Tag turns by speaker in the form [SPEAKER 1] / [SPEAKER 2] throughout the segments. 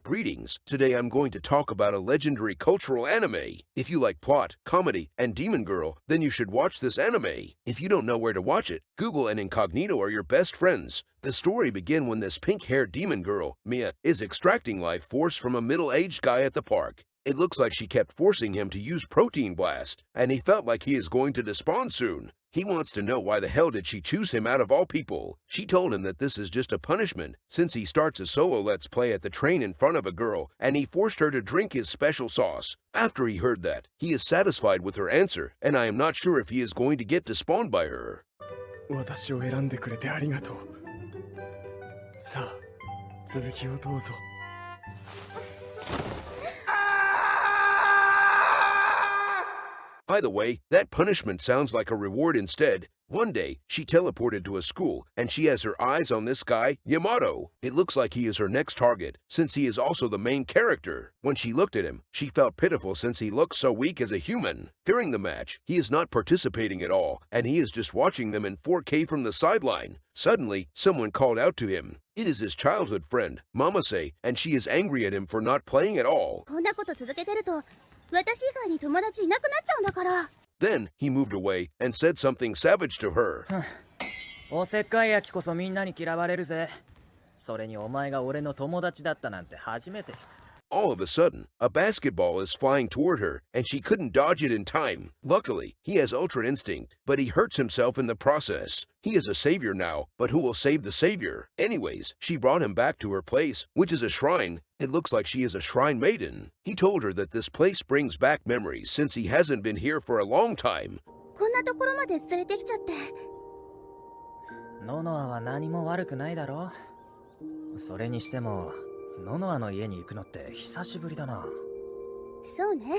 [SPEAKER 1] Greetings, today I'm going to talk about a legendary cultural anime. If you like plot, comedy, and Demon Girl, then you should watch this anime. If you don't know where to watch it, Google and Incognito are your best friends. The story begins when this pink-haired demon girl, Mia, is extracting life force from a middle-aged guy at the park. It looks like she kept forcing him to use Protein Blast, and he felt like he is going to despawn soon. He wants to know why the hell did she choose him out of all people. She told him that this is just a punishment, since he starts a solo Let's Play at the train in front of a girl, and he forced her to drink his special sauce. After he heard that, he is satisfied with her answer, and I am not sure if he is going to get despawned by her.
[SPEAKER 2] 私を選んでくれてありがとう。さあ、続きをどうぞ。
[SPEAKER 1] By the way, that punishment sounds like a reward instead. One day, she teleported to a school, and she has her eyes on this guy, Yamato. It looks like he is her next target, since he is also the main character. When she looked at him, she felt pitiful since he looks so weak as a human. During the match, he is not participating at all, and he is just watching them in 4K from the sideline. Suddenly, someone called out to him. It is his childhood friend, Mamase, and she is angry at him for not playing at all.
[SPEAKER 3] こんなこと続けてると私以外に友達いなくなっちゃうんだから。
[SPEAKER 1] Then he moved away and said something savage to her.
[SPEAKER 4] おせっかい焼きこそみんなに嫌われるぜ。それにお前が俺の友達だったなんて初めて。
[SPEAKER 1] All of a sudden, a basketball is flying toward her, and she couldn't dodge it in time. Luckily, he has Ultra Instinct, but he hurts himself in the process. He is a savior now, but who will save the savior? Anyways, she brought him back to her place, which is a shrine. It looks like she is a shrine maiden. He told her that this place brings back memories since he hasn't been here for a long time.
[SPEAKER 3] こんなところまで連れてきちゃって。
[SPEAKER 4] ノノアは何も悪くないだろ。それにしてもノノアの家に行くのって久しぶりだな。
[SPEAKER 3] そうね。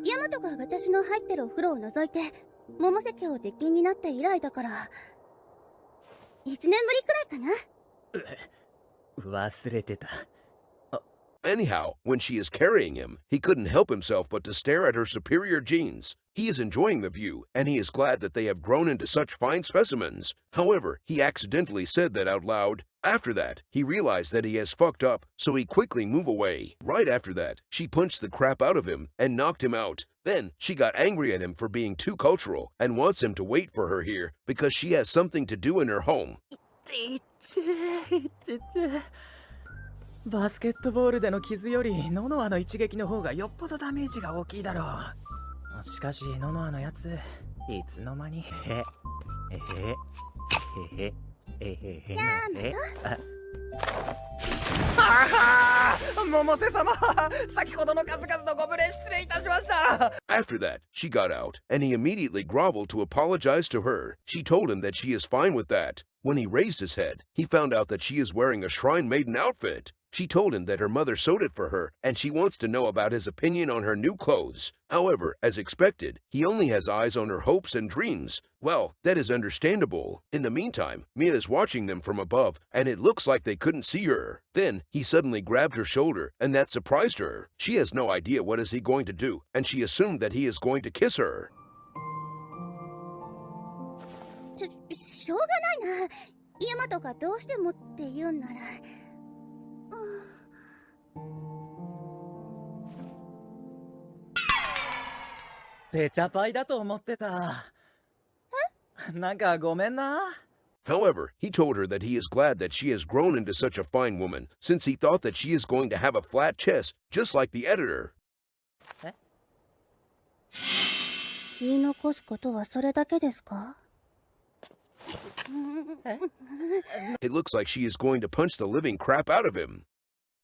[SPEAKER 3] ヤマトが私の入ってるお風呂を除いて百瀬家を出禁になって以来だから1年ぶりくらいかな。
[SPEAKER 4] 忘れてた。
[SPEAKER 1] Anyhow, when she is carrying him, he couldn't help himself but to stare at her superior genes. He is enjoying the view, and he is glad that they have grown into such fine specimens. However, he accidentally said that out loud. After that, he realized that he has fucked up, so he quickly moved away. Right after that, she punched the crap out of him and knocked him out. Then, she got angry at him for being too cultural and wants him to wait for her here because she has something to do in her home.
[SPEAKER 4] バスケットボールでの傷よりノノアの一撃の方がよっぽどダメージが大きいだろう。しかしノノアのやついつの間に百瀬様、先ほどの数々のご無礼失礼いたしました。
[SPEAKER 1] After that, she got out, and he immediately groveled to apologize to her. She told him that she is fine with that. When he raised his head, he found out that she is wearing a shrine maiden outfit. She told him that her mother sewed it for her, and she wants to know about his opinion on her new clothes. However, as expected, he only has eyes on her hopes and dreams. Well, that is understandable. In the meantime, Mia is watching them from above, and it looks like they couldn't see her. Then, he suddenly grabbed her shoulder, and that surprised her. She has no idea what is he going to do, and she assumed that he is going to kiss her.
[SPEAKER 3] しょうがないな。ヤマトがどうしてもって言うんなら。
[SPEAKER 4] ペチャパイだと思ってた。なんかごめんな。
[SPEAKER 1] However, he told her that he is glad that she has grown into such a fine woman, since he thought that she is going to have a flat chest, just like the editor.
[SPEAKER 3] 言い残すことはそれだけですか？
[SPEAKER 1] It looks like she is going to punch the living crap out of him.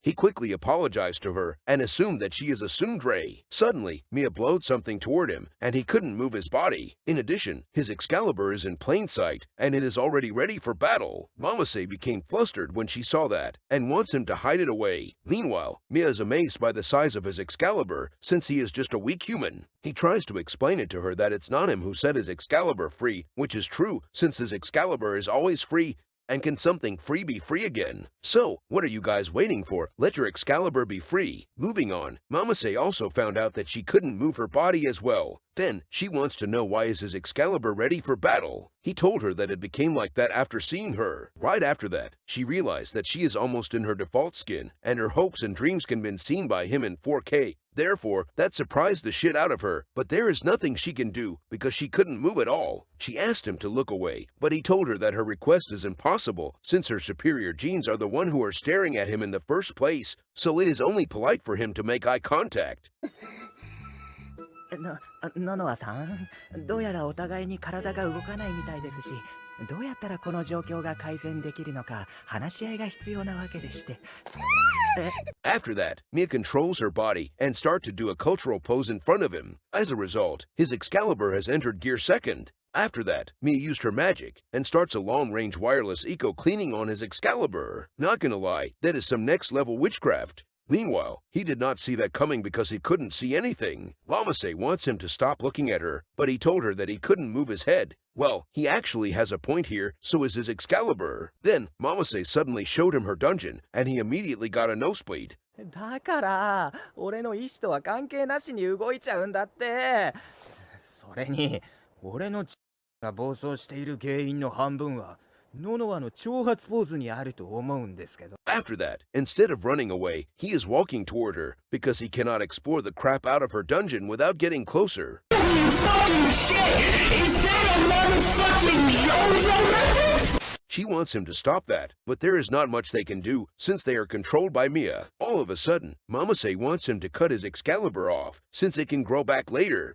[SPEAKER 1] He quickly apologized to her and assumed that she is a tsundere. Suddenly, Mia blowed something toward him, and he couldn't move his body. In addition, his Excalibur is in plain sight, and it is already ready for battle. Mamase became flustered when she saw that, and wants him to hide it away. Meanwhile, Mia is amazed by the size of his Excalibur, since he is just a weak human. He tries to explain it to her that it's not him who set his Excalibur free, which is true, since his Excalibur is always free, And can something free be free again? So, what are you guys waiting for? Let your Excalibur be free. Moving on, Mamase also found out that she couldn't move her body as well. Then, she wants to know why is his Excalibur ready for battle. He told her that it became like that after seeing her. Right after that, she realized that she is almost in her default skin, and her hopes and dreams can be seen by him in 4K. Therefore, that surprised the shit out of her, but there is nothing she can do because she couldn't move at all. She asked him to look away, but he told her that her request is impossible since her superior genes are the one who are staring at him in the first place, so it is only polite for him to make eye contact.
[SPEAKER 4] ノノアさん、どうやらお互いに体が動かないみたいですし、どうやったらこの状況が改善できるのか話し合いが必要なわけでして。
[SPEAKER 1] After that, Mia controls her body and starts to do a cultural pose in front of him. As a result, his Excalibur has entered gear second. After that, Mia used her magic and starts a long-range wireless eco-cleaning on his Excalibur. Not gonna lie, that is some next-level witchcraft. Meanwhile, he did not see that coming because he couldn't see anything. Lamase wants him to stop looking at her, but he told her that he couldn't move his head. Well, he actually has a point here, so is his Excalibur. Then, Mamase suddenly showed him her dungeon, and he immediately got a nosebleed.
[SPEAKER 4] だから俺の意思とは関係なしに動いちゃうんだって。それに俺のが暴走している原因の半分はノノアの挑発ポーズにあると思うんですけど。
[SPEAKER 1] After that, instead of running away, he is walking toward her because he cannot explore the crap out of her dungeon without getting closer. She wants him to stop that, but there is not much they can do since they are controlled by Mia. All of a sudden, Mamase wants him to cut his Excalibur off since it can grow back later.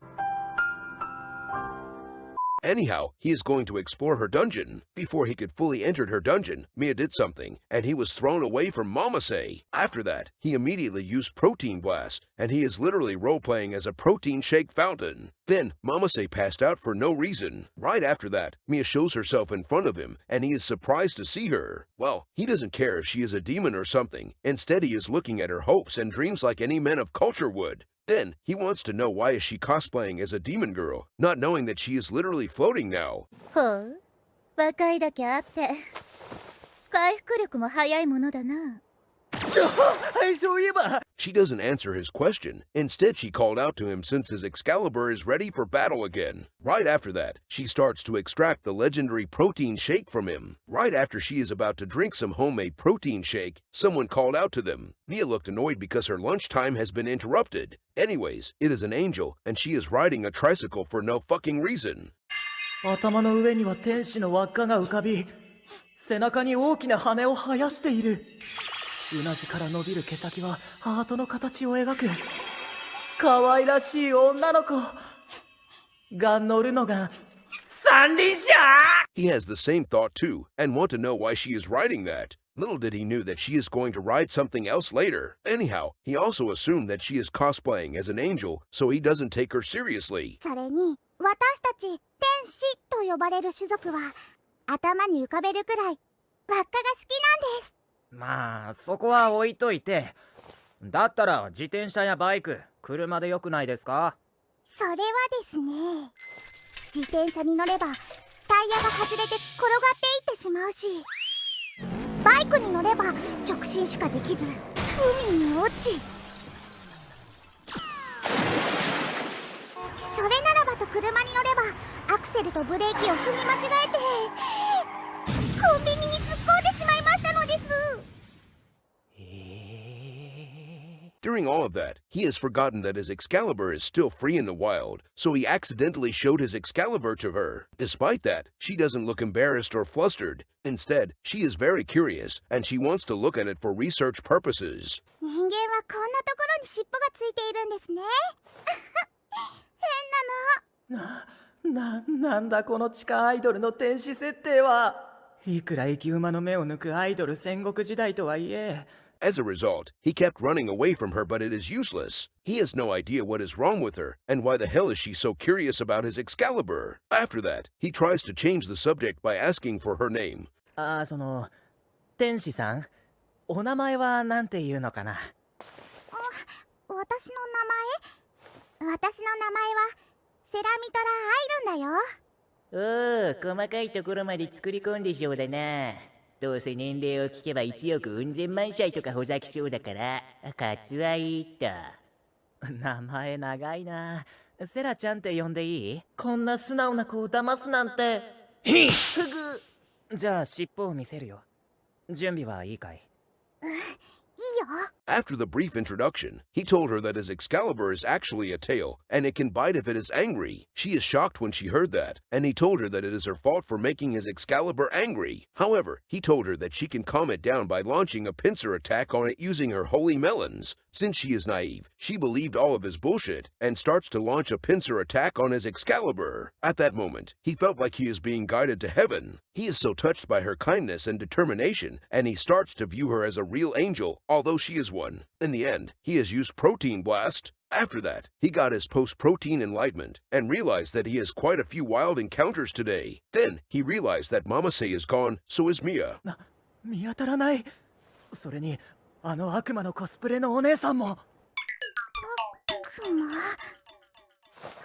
[SPEAKER 1] Anyhow, he is going to explore her dungeon. Before he could fully enter her dungeon, Mia did something, and he was thrown away from Mamase. After that, he immediately used Protein Blast, and he is literally role-playing as a protein shake fountain. Then, Mamase passed out for no reason. Right after that, Mia shows herself in front of him, and he is surprised to see her. Well, he doesn't care if she is a demon or something. Instead, he is looking at her hopes and dreams like any man of culture would. Then, he wants to know why is she cosplaying as a demon girl, not knowing that she is literally floating now.
[SPEAKER 3] ほう、若いだけあって回復力も早いものだな。
[SPEAKER 4] そういえば
[SPEAKER 1] She doesn't answer his question. Instead, she called out to him since his Excalibur is ready for battle again. Right after that, she starts to extract the legendary protein shake from him. Right after she is about to drink some homemade protein shake, someone called out to them. Mia looked annoyed because her lunchtime has been interrupted. Anyways, it is an angel, and she is riding a tricycle for no fucking reason.
[SPEAKER 4] 頭の上には天使の輪っかが浮かび、背中に大きな羽を生やしている。うなじから伸びる毛先はハートの形を描く。可愛らしい女の子が乗るのが三輪車。
[SPEAKER 1] He has the same thought too, and want to know why she is riding that. Little did he knew that she is going to ride something else later. Anyhow, he also assumed that she is cosplaying as an angel, so he doesn't take her seriously.
[SPEAKER 3] それに私たち天使と呼ばれる種族は頭に浮かべるくらい輪っかが好きなんです。
[SPEAKER 4] まあそこは置いといて、だったら自転車やバイク、車でよくないですか？
[SPEAKER 3] それはですね、自転車に乗ればタイヤが外れて転がっていってしまうし、バイクに乗れば直進しかできず海に落ち、それならばと車に乗ればアクセルとブレーキを踏み間違えてコンビニに突っ込んでしまいましたのです。
[SPEAKER 1] During all of that, he has forgotten that his Excalibur is still free in the wild, so he accidentally showed his Excalibur to her. Despite that, she doesn't look embarrassed or flustered. Instead, she is very curious, and she wants to look at it for research purposes.
[SPEAKER 3] 人間はこんなところに尻尾がついているんですね。変なの。
[SPEAKER 4] なんだこの地下アイドルの天使設定は。いくら生き馬の目を抜くアイドル戦国時代とはいえ。
[SPEAKER 1] As a result, he kept running away from her, but it is useless. He has no idea what is wrong with her, and why the hell is she so curious about his Excalibur. After that, he tries to change the subject by asking for her name.
[SPEAKER 4] 天使さん、お名前はなんていうのかな？
[SPEAKER 3] 私の名前はセラミトラ・アイルンだよ。
[SPEAKER 5] 細かいところまで作り込んでそうだな。どうせ年齢を聞けば1億うん千万歳とかほざきそうだから、カツはいいと。
[SPEAKER 4] 名前長いな。セラちゃんって呼んでいい？こんな素直な子を騙すなんて。ふぐ。じゃあ尻尾を見せるよ。準備はいいかい？
[SPEAKER 3] いいよ。
[SPEAKER 1] After the brief introduction, he told her that his Excalibur is actually a tail, and it can bite if it is angry. She is shocked when she heard that, and he told her that it is her fault for making his Excalibur angry. However, he told her that she can calm it down by launching a pincer attack on it using her holy melons. Since she is naive, she believed all of his bullshit, and starts to launch a pincer attack on his Excalibur. At that moment, he felt like he is being guided to heaven. He is so touched by her kindness and determination, and he starts to view her as a real angel, although she is one. In the end, he has used Protein Blast. After that, he got his post-protein enlightenment and realized that he has quite a few wild encounters today. Then, he realized that Mamase is gone, so is Mia.
[SPEAKER 4] 見当たらない。それにあの悪魔のコスプレのお姉さんも。
[SPEAKER 3] クマ。あ、そうい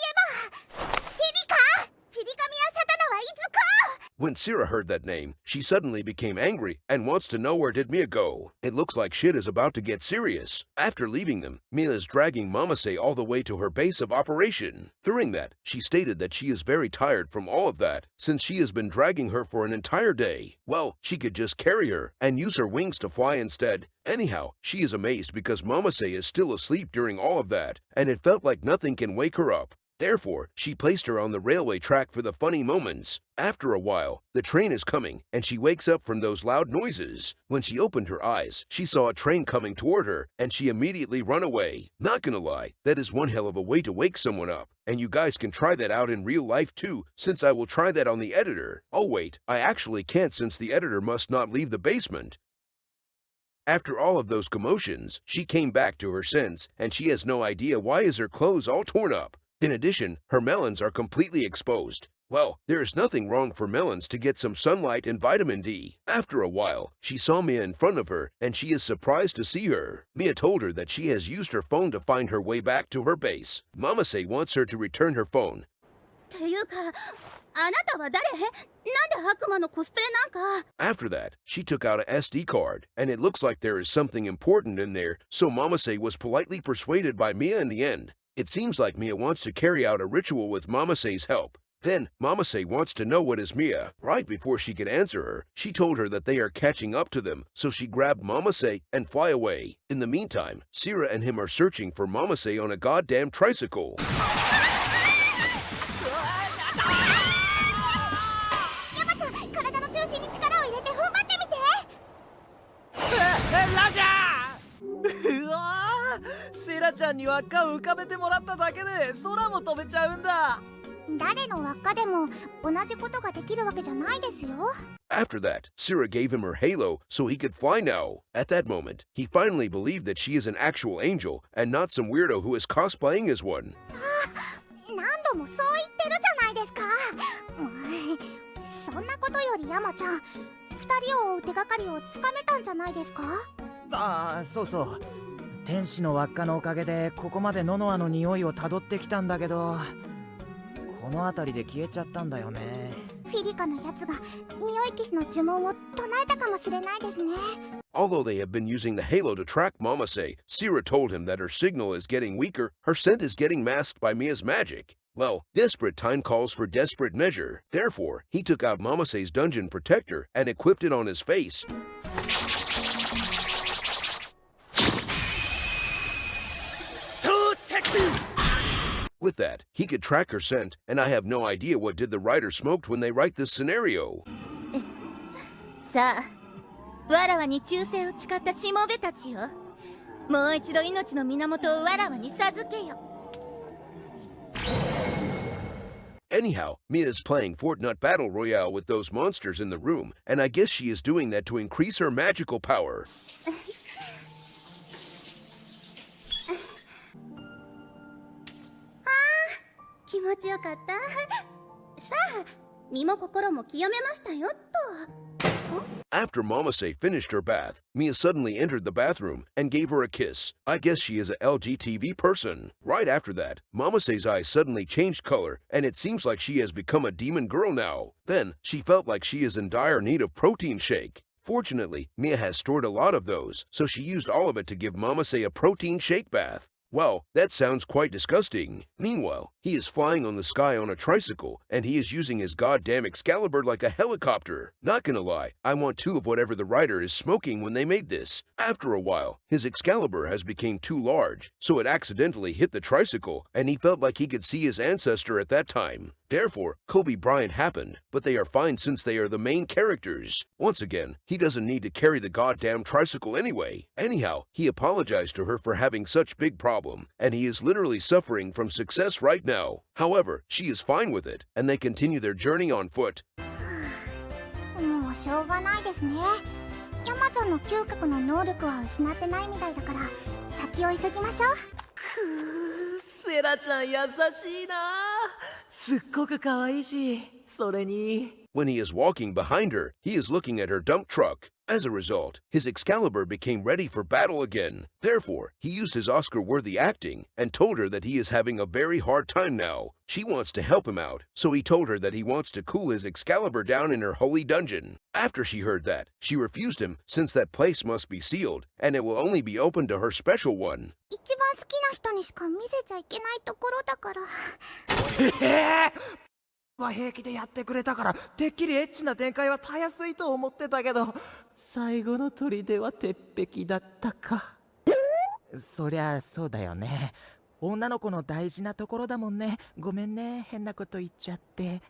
[SPEAKER 3] えば。フィリカ。フィリカミア・シャタナはいつか。
[SPEAKER 1] When Sira heard that name, she suddenly became angry and wants to know where did Mia go. It looks like shit is about to get serious. After leaving them, Mia is dragging Mamase all the way to her base of operation. During that, she stated that she is very tired from all of that, since she has been dragging her for an entire day. Well, she could just carry her and use her wings to fly instead. Anyhow, she is amazed because Mamase is still asleep during all of that, and it felt like nothing can wake her up. Therefore, she placed her on the railway track for the funny moments. After a while, the train is coming, and she wakes up from those loud noises. When she opened her eyes, she saw a train coming toward her, and she immediately run away. Not gonna lie, that is one hell of a way to wake someone up. And you guys can try that out in real life too, since I will try that on the editor. Oh wait, I actually can't since the editor must not leave the basement. After all of those commotions, she came back to her sense, and she has no idea why is her clothes all torn up. In addition, her melons are completely exposed. Well, there is nothing wrong for melons to get some sunlight and vitamin D. After a while, she saw Mia in front of her, and she is surprised to see her. Mia told her that she has used her phone to find her way back to her base. Mamase wants her to return her phone.
[SPEAKER 3] っていうか、あなたは誰？なんで悪魔のコスプレなんか。
[SPEAKER 1] After that, she took out an SD card, and it looks like there is something important in there, so Mamase was politely persuaded by Mia in the end. It seems like Mia wants to carry out a ritual with Mamase's help. Then, Mamase wants to know what is Mia. Right before she could answer her, she told her that they are catching up to them, so she grabbed Mamase and fly away. In the meantime, Sira and him are searching for Mamase on a goddamn tricycle.
[SPEAKER 3] ヤマちゃん、体の中心に力を入れて踏ん張ってみて。
[SPEAKER 4] ラジャー。うわー、セラちゃんに輪っかを浮かべてもらっただけで空も飛べちゃうんだ。
[SPEAKER 3] 誰の輪っかでも同じことができるわけじゃないですよ。
[SPEAKER 1] After that, Sira gave him her halo so he could fly now. At that moment, he finally believed that she is an actual angel and not some weirdo who is cosplaying as one.
[SPEAKER 3] 何度もそう言ってるじゃないですか。そんなことよりヤマちゃん、2人を追う手がかりをつかめたんじゃないですか。
[SPEAKER 4] ああ、そうそう。天使の輪っかのおかげでここまでノノアの匂いをたどってきたんだけど、この辺りで消えちゃったんだよね。
[SPEAKER 3] フィリカのやつが匂い消しの呪文を唱えたかもしれないですね。
[SPEAKER 1] Although they have been using the halo to track Mamase, Sira told him that her signal is getting weaker, her scent is getting masked by Mia's magic. Well, desperate time calls for desperate measure. Therefore, he took out Mamase's dungeon protector and equipped it on his face. With that, he could track her scent, and I have no idea what did the writer smoked when they write this scenario.
[SPEAKER 3] さあ、わらわに忠誠を誓ったしもべたちよ。もう一度命の源をわらわに授けよ。
[SPEAKER 1] Anyhow, Mia is playing Fortnite Battle Royale with those monsters in the room, and I guess she is doing that to increase her magical power.
[SPEAKER 3] 気持ちよかった。さあ、身も心も清めましたよっと。
[SPEAKER 1] After Mamase finished her bath, Mia suddenly entered the bathroom and gave her a kiss. I guess she is a LGTV person. Right after that, Mamase's eyes suddenly changed color and it seems like she has become a demon girl now. Then, she felt like she is in dire need of protein shake. Fortunately, Mia has stored a lot of those, so she used all of it to give Mamase a protein shake bath. Well, that sounds quite disgusting. Meanwhile, he is flying on the sky on a tricycle, and he is using his goddamn Excalibur like a helicopter. Not gonna lie, I want two of whatever the writer is smoking when they made this. After a while, his Excalibur has become too large, so it accidentally hit the tricycle, and he felt like he could see his ancestor at that time. Therefore, Kobe Bryant happened, but they are fine since they are the main characters. Once again, he doesn't need to carry the goddamn tricycle anyway. Anyhow, he apologized to her for having such big problem, and he is literally suffering from success right now. However, she is fine with it, and they continue their journey on foot.
[SPEAKER 3] もうしょうがないですね。ヤマトの嗅覚の能力は失ってないみたいだから先を急ぎましょう。
[SPEAKER 4] セラちゃん優しいな。すっごく可愛いし、それに。
[SPEAKER 1] When he is walking behind her, he is looking at her dump truck. As a result, his Excalibur became ready for battle again. Therefore, he used his Oscar-worthy acting and told her that he is having a very hard time now. She wants to help him out, so he told her that he wants to cool his Excalibur down in her holy dungeon. After she heard that, she refused him since that place must be sealed, and it will only be open to her special one.
[SPEAKER 3] 一番好きな人にしか見せちゃいけないところだから。
[SPEAKER 4] は平気でやってくれたからてっきりエッチな展開はたやすいと思ってたけど最後の砦は鉄壁だったか。そりゃそうだよね。女の子の大事なところだもんね。ごめんね、変なこと言っちゃって。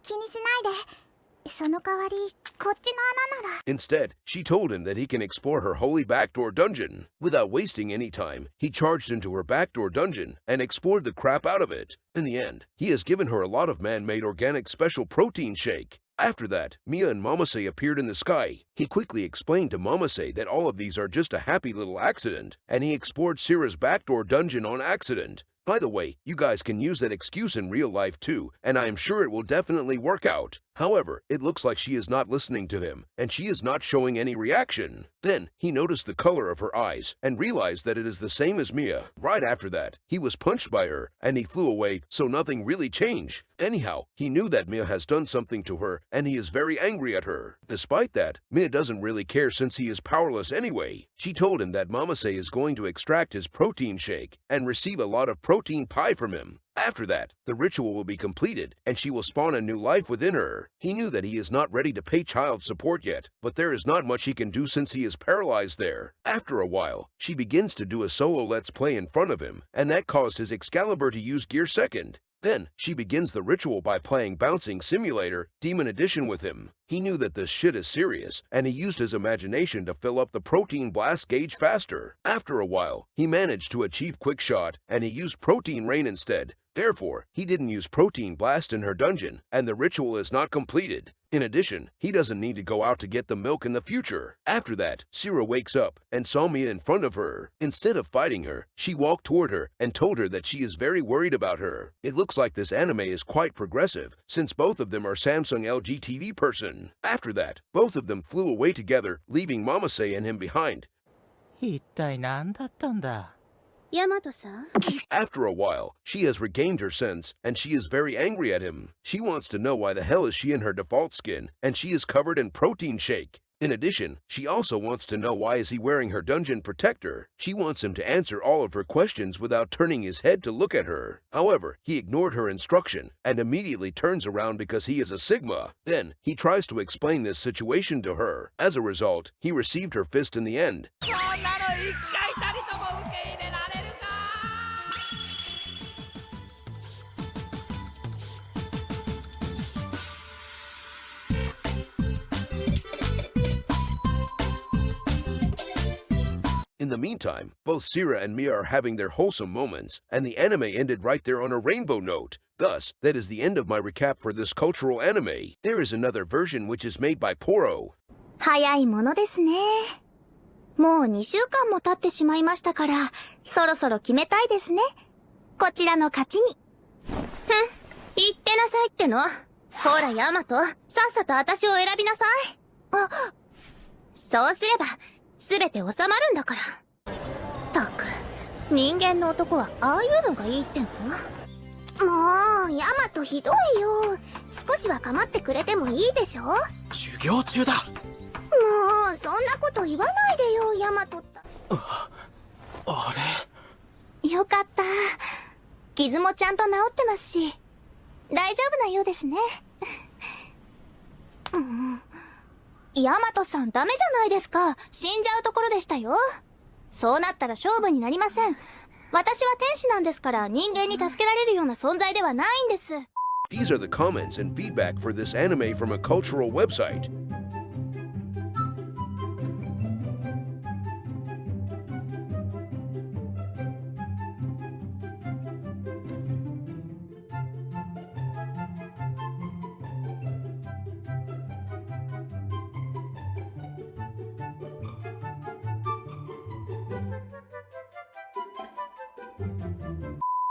[SPEAKER 3] 気にしないで。その代わりこっちの穴なら。
[SPEAKER 1] Instead, she told him that he can explore her holy backdoor dungeon. Without wasting any time, he charged into her backdoor dungeon and explored the crap out of it. In the end, he has given her a lot of man-made organic special protein shake. After that, Mia and Mamase appeared in the sky. He quickly explained to Mamase that all of these are just a happy little accident, and he explored Sira's backdoor dungeon on accident. By the way, you guys can use that excuse in real life too, and I am sure it will definitely work out. However, it looks like she is not listening to him, and she is not showing any reaction. Then, he noticed the color of her eyes, and realized that it is the same as Mia. Right after that, he was punched by her, and he flew away, so nothing really changed. Anyhow, he knew that Mia has done something to her, and he is very angry at her. Despite that, Mia doesn't really care since he is powerless anyway. She told him that Mamase is going to extract his protein shake, and receive a lot of protein pie from him. After that, the ritual will be completed, and she will spawn a new life within her. He knew that he is not ready to pay child support yet, but there is not much he can do since he is paralyzed there. After a while, she begins to do a solo let's play in front of him, and that caused his Excalibur to use Gear Second. Then, she begins the ritual by playing Bouncing Simulator Demon Edition with him. He knew that this shit is serious, and he used his imagination to fill up the protein blast gauge faster. After a while, he managed to achieve Quick Shot, and he used Protein Rain instead. Therefore, he didn't use Protein Blast in her dungeon, and the ritual is not completed. In addition, he doesn't need to go out to get the milk in the future. After that, Sira wakes up and saw Mia in front of her. Instead of fighting her, she walked toward her and told her that she is very worried about her. It looks like this anime is quite progressive, since both of them are Samsung LG TV person. After that, both of them flew away together, leaving Mamase and him behind.
[SPEAKER 4] 一体何だったんだ。
[SPEAKER 3] ヤマトさん。
[SPEAKER 1] After a while, she has regained her sense, and she is very angry at him. She wants to know why the hell is she in her default skin, and she is covered in protein shake. In addition, she also wants to know why is he wearing her dungeon protector. She wants him to answer all of her questions without turning his head to look at her. However, he ignored her instruction, and immediately turns around because he is a Sigma. Then, he tries to explain this situation to her. As a result, he received her fist in the end. In the meantime, both Sira and Mia are having their wholesome moments, and the anime ended right there on a rainbow note. Thus, that is the end of my recap for this cultural anime. There is another version which is made by Poro.
[SPEAKER 3] 早いものですね。もう2週間も経ってしまいましたから、そろそろ決めたいですね。こちらの勝ちに。言ってなさいっての。ほらヤマト、さっさと私を選びなさい。あ、そうすれば全て収まるんだから。ったく、人間の男はああいうのがいいっての？もうヤマトひどいよ。少しは構ってくれてもいいでしょ。
[SPEAKER 2] 授業中だ。
[SPEAKER 3] もうそんなこと言わないでよ、ヤマトった。
[SPEAKER 2] あれ、
[SPEAKER 3] よかった。傷もちゃんと治ってますし大丈夫なようですね。ヤマトさんダメじゃないですか。死んじゃうところでしたよ。そうなったら勝負になりません。私は天使なんですから、人間に助けられるような存在ではないんです。
[SPEAKER 1] These are the comments and feedback for this anime from a cultural website.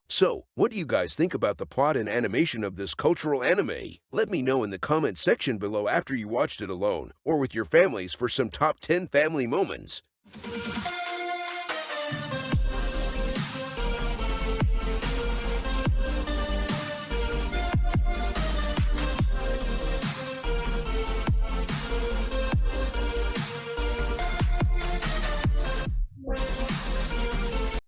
[SPEAKER 1] So, what do you guys think about the plot and animation of this cultural anime? Let me know in the comment section below after you watched it alone, or with your families for some top 10 family moments.